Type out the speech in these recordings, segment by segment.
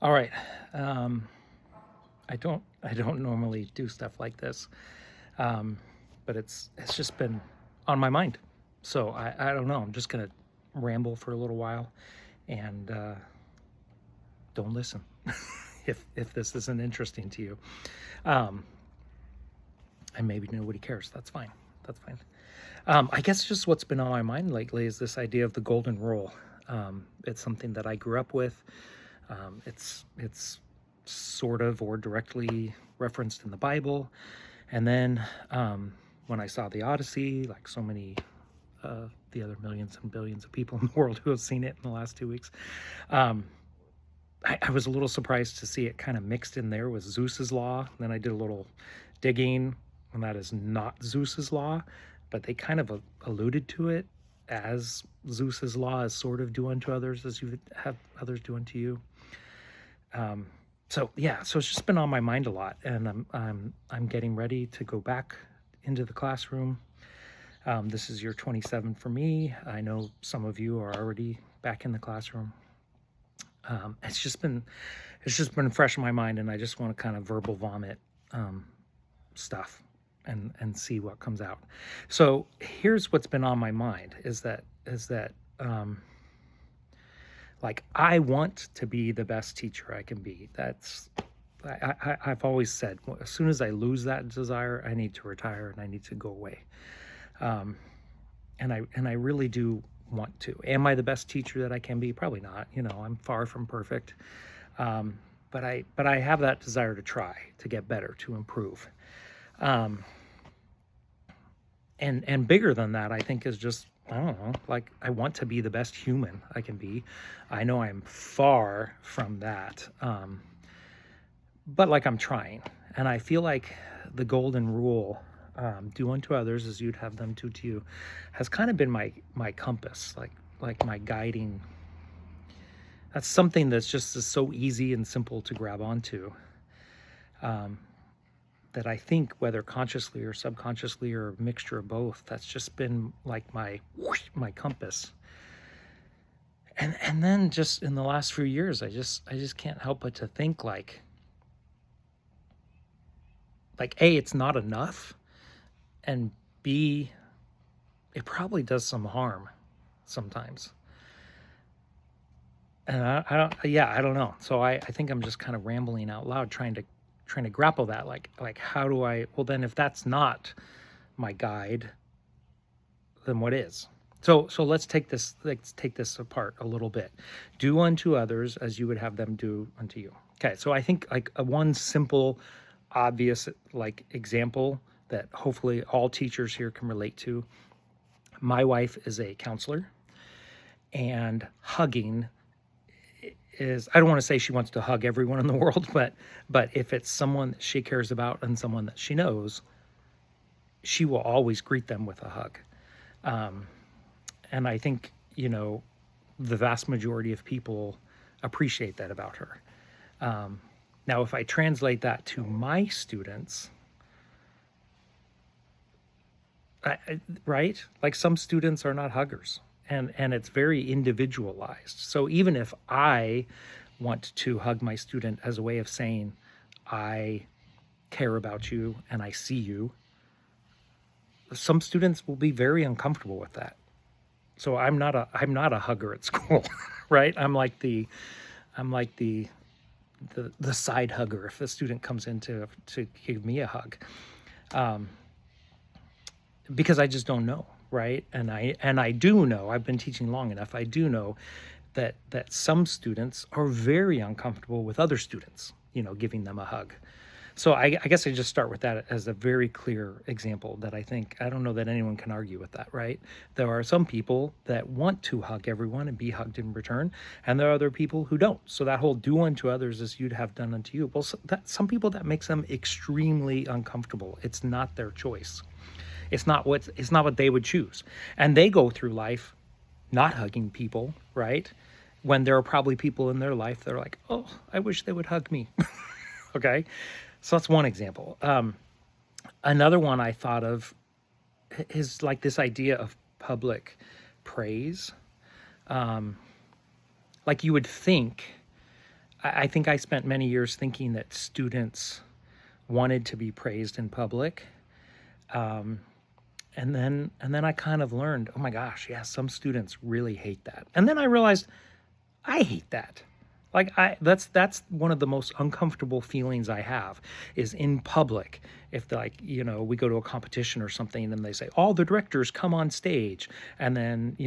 All right. Um, I don't normally do stuff like this, um, but it's just been on my mind. So I don't know. I'm just gonna ramble for a little while, and don't listen if this isn't interesting to you. Um, and maybe nobody cares. That's fine. That's fine. I guess just what's been on my mind lately is this idea of the golden rule. It's something that I grew up with. It's sort of or directly referenced in the Bible. And then when I saw the Odyssey, like so many the other millions and billions of people in the world who have seen it in the last 2 weeks, um, I was a little surprised to see it kind of mixed in there with Zeus's law. Then I did a little digging, and that is not Zeus's law, but they kind of alluded to it as Zeus's law, as sort of do unto others as you would have others do unto you. So yeah, so it's just been on my mind a lot, and I'm getting ready to go back into the classroom. This is year 27 for me. I know some of you are already back in the classroom. It's just been fresh in my mind, and I just want to kind of verbal vomit stuff and see what comes out. So here's what's been on my mind is that like I want to be the best teacher I can be. I've always said, as soon as I lose that desire, I need to retire and I need to go away. And I really do want to. Am I the best teacher that I can be? Probably not. I'm far from perfect. But I have that desire to try, to get better, to improve. And bigger than that, I think, is just, I don't know, like I want to be the best human I can be. I know I'm far from that. But like I'm trying. And I feel like the golden rule, do unto others as you'd have them do to you, has kind of been my compass, like my guiding. That's something that's just is so easy and simple to grab onto, that I think, whether consciously or subconsciously or a mixture of both, that's just been like my compass. And then just in the last few years, I just can't help but to think like A, it's not enough, and B, it probably does some harm sometimes. And I don't know. So I think I'm just kind of rambling out loud, trying to grapple that, like how do I, well then if that's not my guide, then what is? So let's take this apart a little bit. Do unto others as you would have them do unto you. Okay, so I think like one simple, obvious like example that hopefully all teachers here can relate to. My wife is a counselor, and hugging is, I don't want to say she wants to hug everyone in the world, but if it's someone that she cares about and someone that she knows, she will always greet them with a hug. And I think, the vast majority of people appreciate that about her. Now, if I translate that to my students, right? Like some students are not huggers, and it's very individualized. So even if I want to hug my student as a way of saying I care about you and I see you, some students will be very uncomfortable with that. So I'm not a hugger at school, right? I'm like the side hugger if a student comes in to give me a hug. Because I just don't know, right? And I do know, I've been teaching long enough, I do know that some students are very uncomfortable with other students, giving them a hug. So I guess I just start with that as a very clear example that I don't know that anyone can argue with that, right? There are some people that want to hug everyone and be hugged in return, and there are other people who don't. So that whole do unto others as you'd have done unto you, well, some people, that makes them extremely uncomfortable. It's not their choice. It's not what they would choose. And they go through life not hugging people, right? When there are probably people in their life that are like, oh, I wish they would hug me. Okay? So that's one example. Another one I thought of is like this idea of public praise. Like you would think I think I spent many years thinking that students wanted to be praised in public. And then I kind of learned, oh my gosh, yeah, some students really hate that. And then I realized I hate that. Like that's one of the most uncomfortable feelings I have is in public. If like, we go to a competition or something and they say, all the directors come on stage, and then,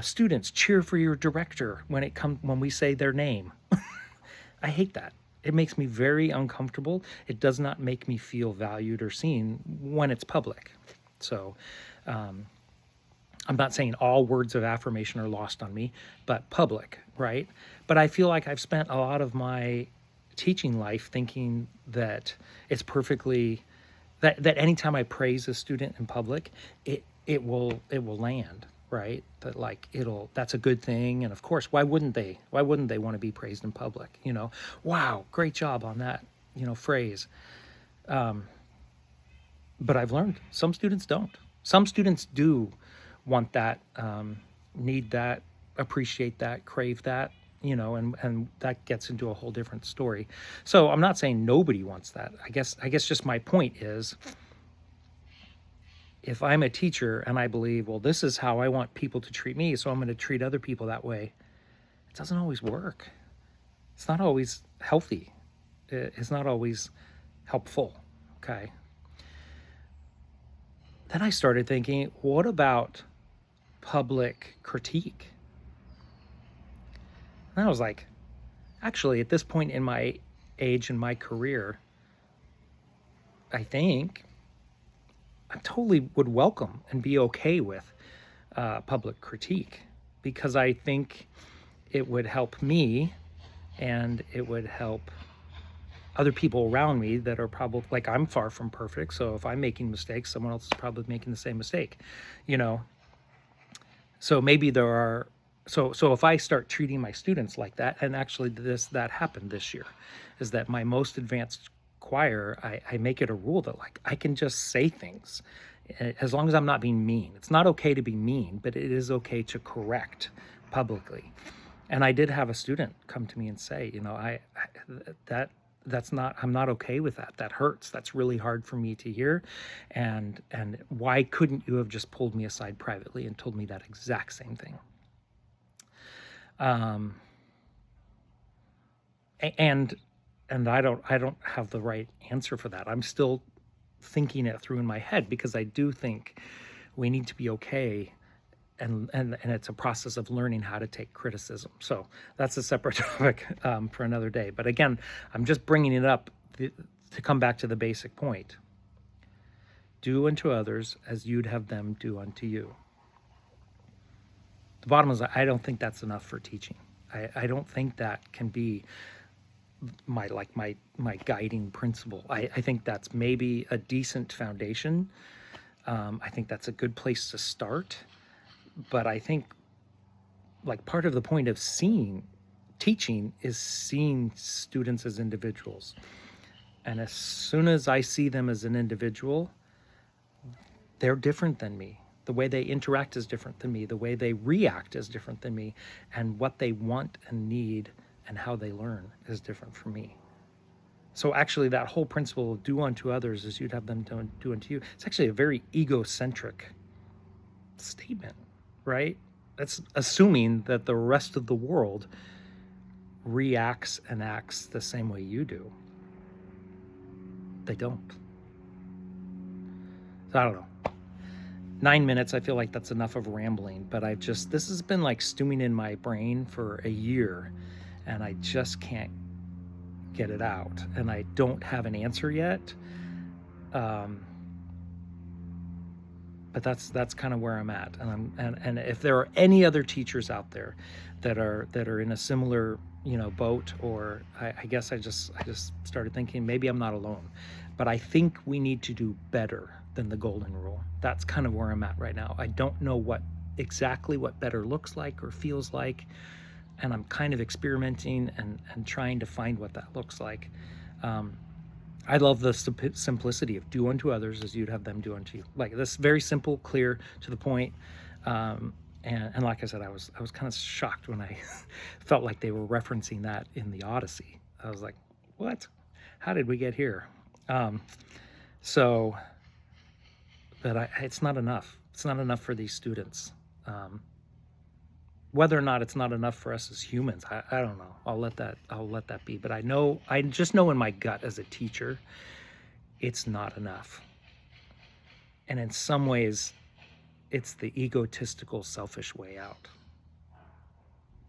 students cheer for your director when we say their name. I hate that. It makes me very uncomfortable. It does not make me feel valued or seen when it's public. So, I'm not saying all words of affirmation are lost on me, but public, right? But I feel like I've spent a lot of my teaching life thinking that it's perfectly that anytime I praise a student in public, it will land, right? That like that's a good thing, and of course, why wouldn't they? Why wouldn't they want to be praised in public? Wow, great job on that, phrase. But I've learned some students don't. Some students do want that, need that, appreciate that, crave that, and that gets into a whole different story. So I'm not saying nobody wants that. I guess just my point is, if I'm a teacher and I believe, well, this is how I want people to treat me, so I'm going to treat other people that way, it doesn't always work. It's not always healthy. It's not always helpful. Okay. Then I started thinking, what about public critique? And I was like, actually, at this point in my age and my career, I think I totally would welcome and be okay with public critique, because I think it would help me and it would help other people around me that are probably, like, I'm far from perfect. So if I'm making mistakes, someone else is probably making the same mistake, So maybe so if I start treating my students like that, and actually that happened this year, is that my most advanced choir, I make it a rule that like I can just say things as long as I'm not being mean. It's not okay to be mean, but it is okay to correct publicly. And I did have a student come to me and say, I'm not okay with that. That hurts. That's really hard for me to hear. And why couldn't you have just pulled me aside privately and told me that exact same thing? And I don't have the right answer for that. I'm still thinking it through in my head, because I do think we need to be okay. And it's a process of learning how to take criticism. So that's a separate topic for another day. But again, I'm just bringing it up to come back to the basic point. Do unto others as you'd have them do unto you. The bottom is, I don't think that's enough for teaching. I don't think that can be my guiding principle. I think that's maybe a decent foundation. I think that's a good place to start. But I think like part of the point of teaching is seeing students as individuals. And as soon as I see them as an individual, they're different than me. The way they interact is different than me. The way they react is different than me. And what they want and need and how they learn is different from me. So actually that whole principle of do unto others as you'd have them do unto you, it's actually a very egocentric statement, right? That's assuming that the rest of the world reacts and acts the same way you do. They don't. So I don't know. 9 minutes, I feel like that's enough of rambling, but this has been like stewing in my brain for a year, and I just can't get it out. And I don't have an answer yet. But that's kind of where I'm at. And if there are any other teachers out there that are in a similar, boat, or I guess I just started thinking maybe I'm not alone. But I think we need to do better than the golden rule. That's kind of where I'm at right now. I don't know exactly what better looks like or feels like, and I'm kind of experimenting and trying to find what that looks like. I love the simplicity of do unto others as you'd have them do unto you. Like this, very simple, clear, to the point. And like I said, I was kind of shocked when I felt like they were referencing that in the Odyssey. I was like, what? How did we get here? Um, so, but it's not enough. It's not enough for these students. Um, whether or not it's not enough for us as humans, I don't know. I'll let that be. But I just know in my gut as a teacher, it's not enough. And in some ways, it's the egotistical, selfish way out.